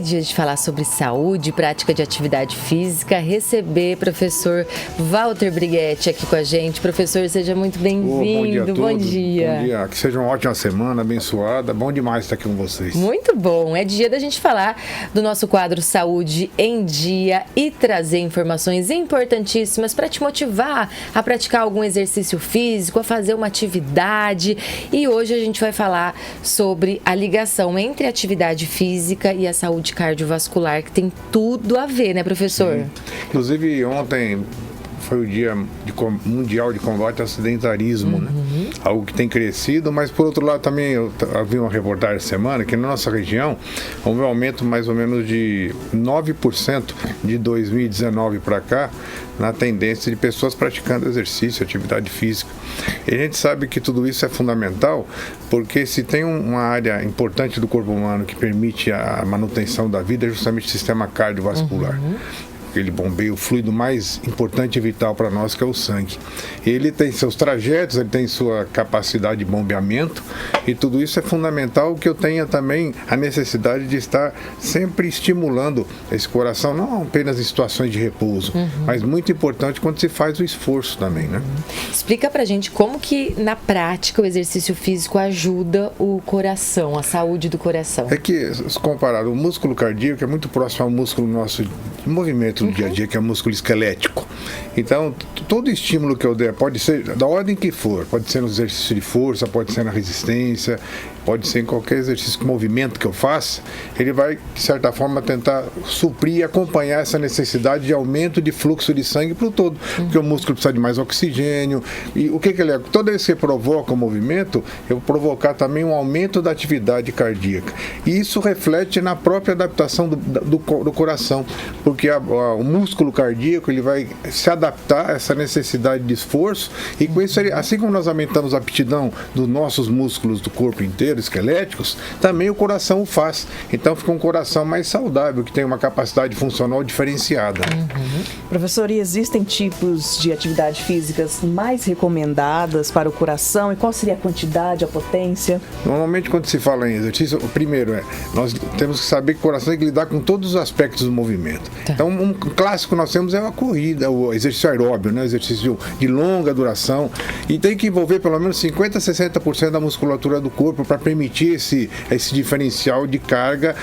dia de falar sobre saúde, prática de atividade física, receber professor Walter Briguetti aqui com a gente. Professor, seja muito bem-vindo. Bom dia. Bom dia. Que seja uma ótima semana, abençoada. Bom demais estar aqui com vocês. Muito bom. É dia da gente falar do nosso quadro Saúde em Dia e trazer informações importantíssimas para te motivar a praticar algum exercício físico, a fazer uma atividade. E hoje a gente vai falar sobre a ligação entre a atividade física e a saúde cardiovascular, que tem tudo a ver, né, professor? Sim. Inclusive, ontem foi o Dia Mundial de Combate ao Sedentarismo, né? Algo que tem crescido, mas por outro lado também eu vi uma reportagem essa semana que na nossa região houve um aumento mais ou menos de 9% de 2019 para cá na tendência de pessoas praticando exercício, atividade física. E a gente sabe que tudo isso é fundamental, porque se tem uma área importante do corpo humano que permite a manutenção da vida é justamente o sistema cardiovascular. Ele bombeia o fluido mais importante e vital para nós, que é o sangue. Ele tem seus trajetos, ele tem sua capacidade de bombeamento, e tudo isso é fundamental que eu tenha também a necessidade de estar sempre estimulando esse coração, não apenas em situações de repouso, mas muito importante quando se faz o esforço também, né? Explica pra gente como que na prática o exercício físico ajuda o coração, a saúde do coração. É que, se comparar o músculo cardíaco, é muito próximo ao músculo nosso de movimento do dia a dia, que é o músculo esquelético. Então, todo estímulo que eu der, pode ser da ordem que for, pode ser no exercício de força, pode ser na resistência, pode ser em qualquer exercício de movimento que eu faça, ele vai, de certa forma, tentar suprir e acompanhar essa necessidade de aumento de fluxo de sangue para o todo, porque o músculo precisa de mais oxigênio, e o que ele é? Toda vez que provoca o movimento, eu vou provocar também um aumento da atividade cardíaca, e isso reflete na própria adaptação do coração, porque o músculo cardíaco, ele vai se adaptar a essa necessidade de esforço, e com isso, assim como nós aumentamos a aptidão dos nossos músculos do corpo inteiro, esqueléticos, também o coração o faz. Então fica um coração mais saudável, que tem uma capacidade funcional diferenciada. Professor, e existem tipos de atividades físicas mais recomendadas para o coração? E qual seria a quantidade, a potência? Normalmente, quando se fala em exercício, o primeiro nós temos que saber que o coração tem que lidar com todos os aspectos do movimento. Então, um clássico que nós temos é a corrida, o exercício aeróbio, né? O exercício de longa duração, e tem que envolver pelo menos 50% a 60% da musculatura do corpo para permitir esse diferencial de carga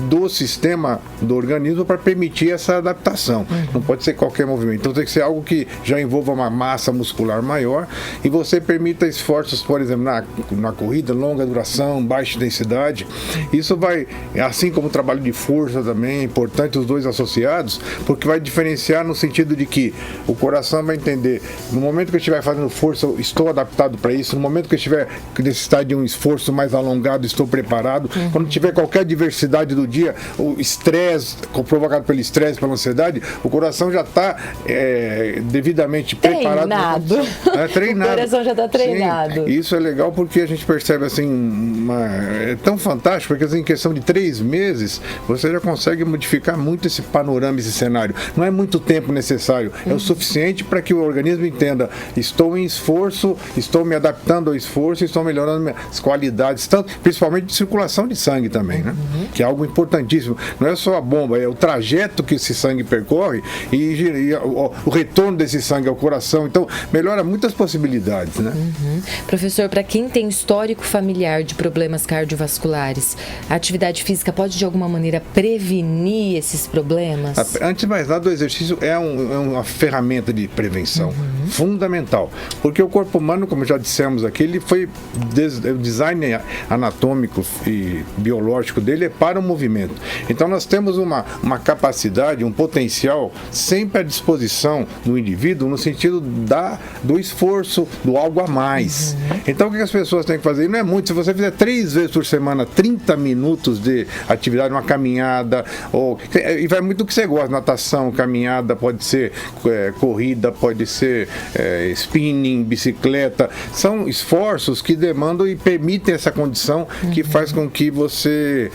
do sistema do organismo, para permitir essa adaptação. Não pode ser qualquer movimento. Então tem que ser algo que já envolva uma massa muscular maior, e você permita esforços, por exemplo, na corrida, longa duração, baixa intensidade. Isso vai, assim como o trabalho de força também, é importante os dois associados, porque vai diferenciar no sentido de que o coração vai entender, no momento que eu estiver fazendo força, eu estou adaptado para isso, no momento que eu estiver necessidade de um esforço mais alongado, estou preparado. Quando tiver qualquer adversidade do dia, o estresse, provocado pelo estresse, pela ansiedade, o coração já está devidamente preparado. Treinado. O coração já está treinado. Sim. Isso é legal porque a gente percebe assim, é tão fantástico, porque assim, em questão de 3 meses, você já consegue modificar muito esse panorama, esse cenário. Não é muito tempo necessário, é o suficiente para que o organismo entenda: estou em esforço, estou me adaptando ao esforço, estou melhorando minhas qualidades, principalmente de circulação de sangue também, né? Que é algo importantíssimo. Não é só a bomba, é o trajeto que esse sangue percorre e o retorno desse sangue ao coração. Então, melhora muitas possibilidades, né? Professor, para quem tem histórico familiar de problemas cardiovasculares, a atividade física pode, de alguma maneira, prevenir esses problemas? Antes de mais nada, o exercício é uma ferramenta de prevenção fundamental, porque o corpo humano, como já dissemos aqui, ele foi o design anatômico e biológico dele é para o movimento. Então nós temos uma capacidade, um potencial sempre à disposição do indivíduo, no sentido do esforço, do algo a mais. Então o que as pessoas têm que fazer? Não é muito. Se você fizer 3 vezes por semana 30 minutos de atividade, uma caminhada, e vai muito do que você gosta: natação, caminhada, pode ser corrida, pode ser spinning, bicicleta. São esforços que demandam e permitem essa condição que faz com que você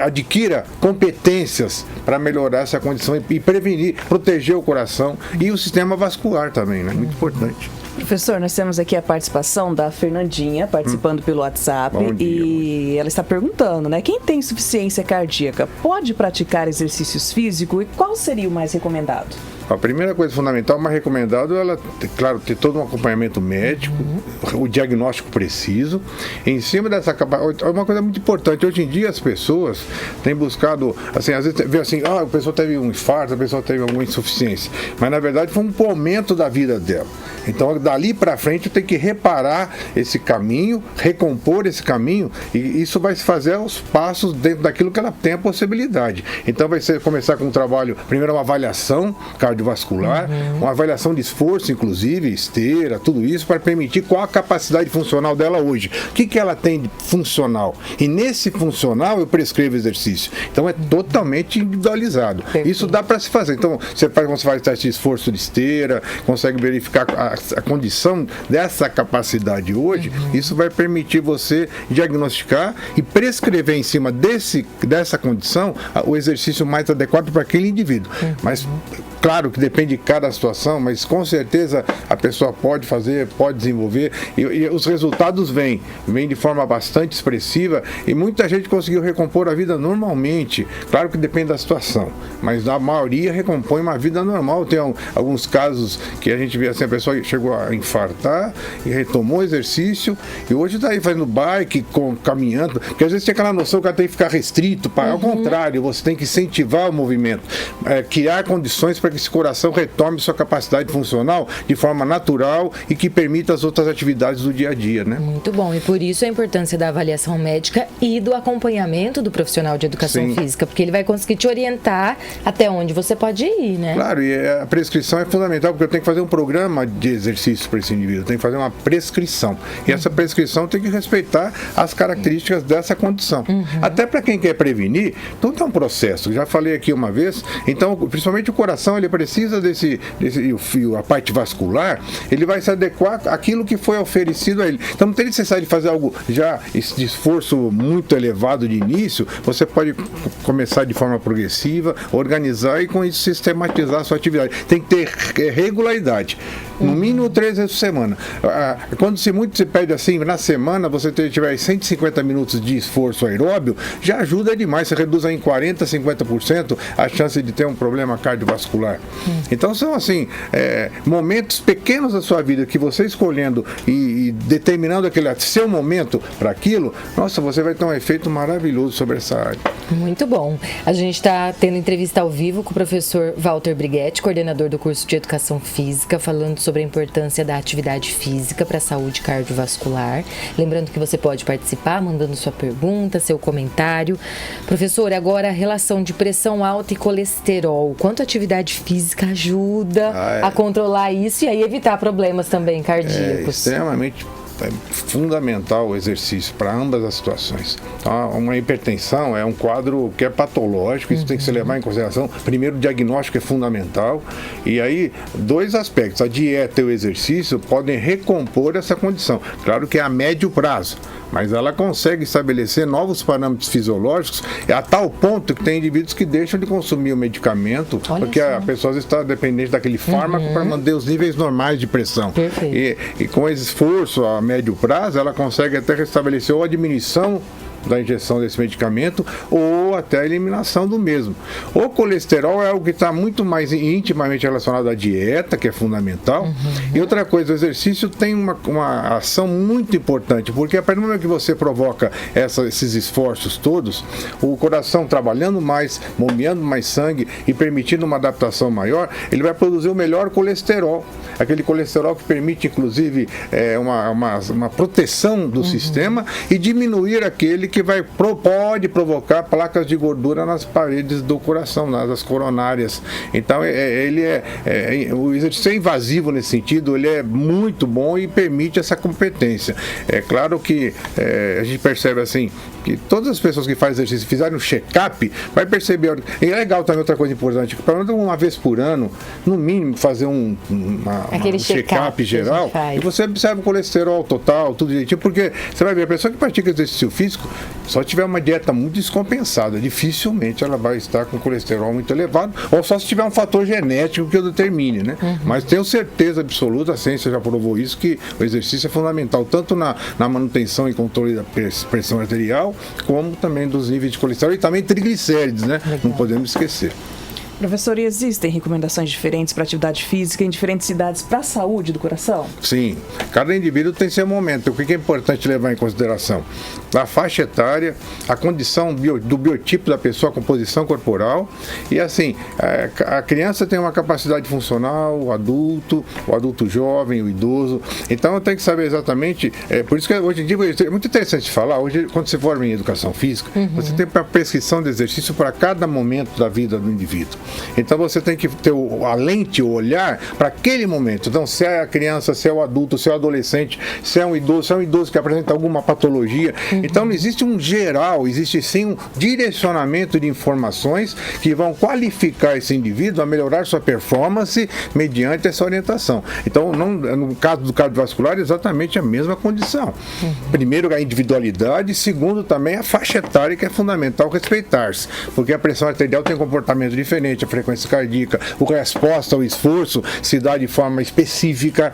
adquira competências para melhorar essa condição e prevenir, proteger o coração e o sistema vascular também, né? Muito importante. Professor, nós temos aqui a participação da Fernandinha, participando pelo WhatsApp. Bom dia, e ela está perguntando, né? Quem tem insuficiência cardíaca pode praticar exercícios físicos e qual seria o mais recomendado? A primeira coisa fundamental, mais recomendado, ela, claro, ter todo um acompanhamento médico, o diagnóstico preciso. Em cima dessa capacidade, uma coisa muito importante, hoje em dia as pessoas têm buscado, assim, às vezes vê assim, a pessoa teve um infarto, a pessoa teve alguma insuficiência, mas na verdade foi um aumento da vida dela. Então, dali para frente, tem que reparar esse caminho, recompor esse caminho, e isso vai se fazer aos passos dentro daquilo que ela tem a possibilidade. Então, vai ser começar com um trabalho, primeiro uma avaliação cardiovascular, uma avaliação de esforço, inclusive, esteira, tudo isso, para permitir qual a capacidade funcional dela hoje. O que ela tem de funcional? E nesse funcional, eu prescrevo exercício. Então, é totalmente individualizado. Perfeito. Isso dá para se fazer. Então, quando você faz teste de esforço de esteira, consegue verificar a condição dessa capacidade hoje, isso vai permitir você diagnosticar e prescrever em cima dessa condição o exercício mais adequado para aquele indivíduo. Mas claro que depende de cada situação, mas com certeza a pessoa pode fazer, pode desenvolver e os resultados vêm de forma bastante expressiva e muita gente conseguiu recompor a vida normalmente. Claro que depende da situação, mas a maioria recompõe uma vida normal. Tem alguns casos que a gente vê assim, a pessoa chegou a infartar e retomou o exercício e hoje está aí fazendo bike, caminhando, porque às vezes tem aquela noção que ela tem que ficar restrito, ao contrário, você tem que incentivar o movimento, criar condições para que esse coração retome sua capacidade funcional de forma natural e que permita as outras atividades do dia a dia, né? Muito bom, e por isso a importância da avaliação médica e do acompanhamento do profissional de educação física, porque ele vai conseguir te orientar até onde você pode ir, né? Claro, e a prescrição é fundamental, porque eu tenho que fazer um programa de exercícios para esse indivíduo, eu tenho que fazer uma prescrição, e essa prescrição tem que respeitar as características dessa condição. Até para quem quer prevenir, tudo é um processo, já falei aqui uma vez, então, principalmente o coração, ele precisa a parte vascular, ele vai se adequar àquilo que foi oferecido a ele. Então não tem necessidade de fazer algo já, esse esforço muito elevado de início, você pode começar de forma progressiva, organizar e com isso sistematizar a sua atividade. Tem que ter regularidade. No mínimo 3 vezes por semana. Quando se pede assim, na semana, você tiver 150 minutos de esforço aeróbio, já ajuda demais. Você reduz aí em 40%, 50% a chance de ter um problema cardiovascular. Então são assim, momentos pequenos da sua vida que você escolhendo e determinando aquele seu momento para aquilo, nossa, você vai ter um efeito maravilhoso sobre essa área. Muito bom. A gente está tendo entrevista ao vivo com o professor Walter Brighetti, coordenador do curso de Educação Física, falando sobre a importância da atividade física para a saúde cardiovascular. Lembrando que você pode participar mandando sua pergunta, seu comentário. Professor, agora a relação de pressão alta e colesterol. Quanto a atividade física ajuda a controlar isso e aí evitar problemas também cardíacos? É extremamente fundamental o exercício para ambas as situações. Então, uma hipertensão é um quadro que é patológico, isso tem que se levar em consideração. Primeiro, o diagnóstico é fundamental. E aí, 2 aspectos, a dieta e o exercício podem recompor essa condição. Claro que é a médio prazo, mas ela consegue estabelecer novos parâmetros fisiológicos a tal ponto que tem indivíduos que deixam de consumir o medicamento, porque a pessoa está dependente daquele fármaco para manter os níveis normais de pressão. E com esse esforço a médio prazo, ela consegue até restabelecer ou a diminuição da injeção desse medicamento ou até a eliminação do mesmo. O colesterol é algo que está muito mais intimamente relacionado à dieta, que é fundamental. E outra coisa, o exercício tem uma ação muito importante, porque a partir do momento que você provoca esses esforços todos, o coração trabalhando mais, bombeando mais sangue e permitindo uma adaptação maior, ele vai produzir o melhor colesterol. Aquele colesterol que permite, inclusive, uma proteção do sistema e diminuir aquele que pode provocar placas de gordura nas paredes do coração, nas coronárias. Então, o exercício é invasivo nesse sentido, ele é muito bom e permite essa competência. É claro que a gente percebe assim, que todas as pessoas que fazem exercício fizerem um check-up, vai perceber. E é legal também outra coisa importante, que pelo menos uma vez por ano, no mínimo, fazer um check-up geral, e você observa o colesterol total, tudo direitinho, porque você vai ver, a pessoa que pratica exercício físico, só tiver uma dieta muito descompensada, dificilmente ela vai estar com colesterol muito elevado, ou só se tiver um fator genético que o determine, né? Mas tenho certeza absoluta, a ciência já provou isso, que o exercício é fundamental, tanto na manutenção e controle da pressão arterial, como também dos níveis de colesterol e também triglicérides, né? Não podemos esquecer. Professor, e existem recomendações diferentes para atividade física em diferentes idades para a saúde do coração? Sim, cada indivíduo tem seu momento. O que é importante levar em consideração? A faixa etária, a condição do biotipo da pessoa, a composição corporal. E assim, a criança tem uma capacidade funcional, o adulto jovem, o idoso. Então eu tenho que saber exatamente, por isso que hoje em dia é muito interessante falar, hoje quando você forma em educação física, você tem a prescrição de exercício para cada momento da vida do indivíduo. Então você tem que ter a lente, o olhar para aquele momento. Então, se é a criança, se é o adulto, se é o adolescente, se é um idoso que apresenta alguma patologia. Então não existe um geral, existe sim um direcionamento de informações que vão qualificar esse indivíduo a melhorar sua performance mediante essa orientação. Então, no caso do cardiovascular, é exatamente a mesma condição. Primeiro, a individualidade, segundo, também a faixa etária, que é fundamental respeitar-se, porque a pressão arterial tem comportamento diferente, a frequência cardíaca, a resposta ao esforço se dá de forma específica.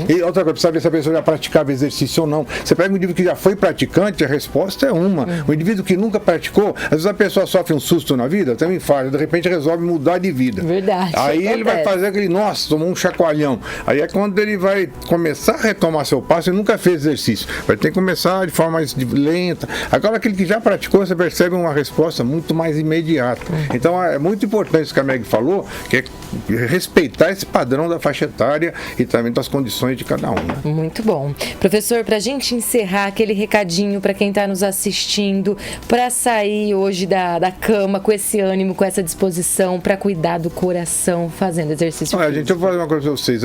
E outra coisa, precisa ver se a pessoa já praticava exercício ou não. Você pega um indivíduo que já foi praticante, a resposta é uma. O indivíduo que nunca praticou, às vezes a pessoa sofre um susto na vida, tem um infarto, de repente resolve mudar de vida. Verdade. Aí ele vai fazer aquele, nossa, tomou um chacoalhão. Aí é quando ele vai começar a retomar seu passo e nunca fez exercício. Vai ter que começar de forma mais lenta. Agora, aquele que já praticou, você percebe uma resposta muito mais imediata. Então, é muito importante isso que a Meg falou, que é respeitar esse padrão da faixa etária e também das condições de cada um. Muito bom. Professor, para a gente encerrar, aquele recadinho para quem está nos assistindo, para sair hoje da cama com esse ânimo, com essa disposição, para cuidar do coração, fazendo exercício físico. Gente, eu vou fazer uma coisa para vocês.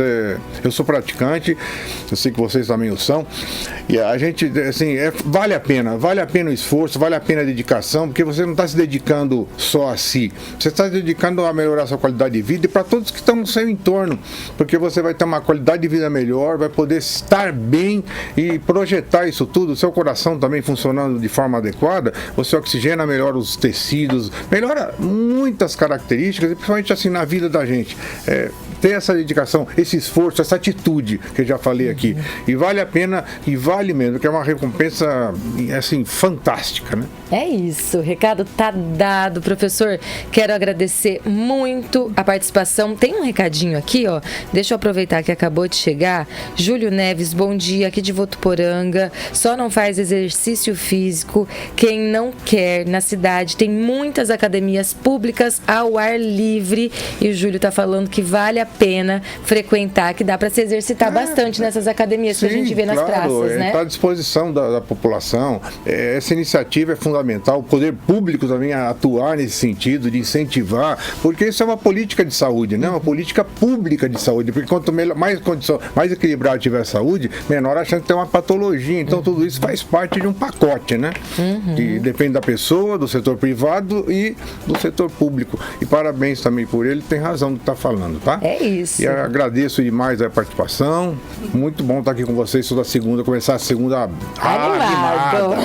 Eu sou praticante, eu sei que vocês também o são, e a gente, assim, vale a pena o esforço, vale a pena a dedicação, porque você não está se dedicando só a si, você está se dedicando a melhorar a sua qualidade de vida e para todos que estão no seu entorno, porque você vai ter uma qualidade de vida melhor, vai poder estar bem e projetar isso tudo, seu coração também funcionando de forma adequada, você oxigena melhor os tecidos, melhora muitas características, e principalmente assim na vida da gente. Ter essa dedicação, esse esforço, essa atitude que eu já falei aqui. E vale a pena, e vale mesmo, que é uma recompensa, assim, fantástica, né? É isso, o recado tá dado, professor. Quero agradecer muito a participação. Tem um recadinho aqui, ó. Deixa eu aproveitar que acabou de chegar. Júlio Neves, bom dia, aqui de Votuporanga. Só não faz exercício físico quem não quer. Na cidade tem muitas academias públicas ao ar livre. E o Júlio tá falando que vale a pena frequentar, que dá para se exercitar bastante nessas academias, sim, que a gente vê nas praças, né? Está à disposição da população. Essa iniciativa é fundamental. O poder público também atuar nesse sentido, de incentivar, porque isso é uma política de saúde, né? Uma política pública de saúde, porque quanto mais equilibrado tiver a saúde, menor a chance de ter uma patologia. Então, tudo isso faz parte de um pacote, né? Que depende da pessoa, do setor privado e do setor público. E parabéns também por ele, tem razão do que está falando, tá? É isso. E agradeço demais a participação. Muito bom estar aqui com vocês toda segunda, começar a segunda animada.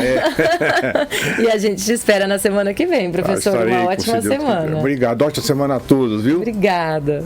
E a gente te espera na semana que vem, professor. Uma ótima semana. Obrigado. Ótima semana a todos, viu? Obrigada.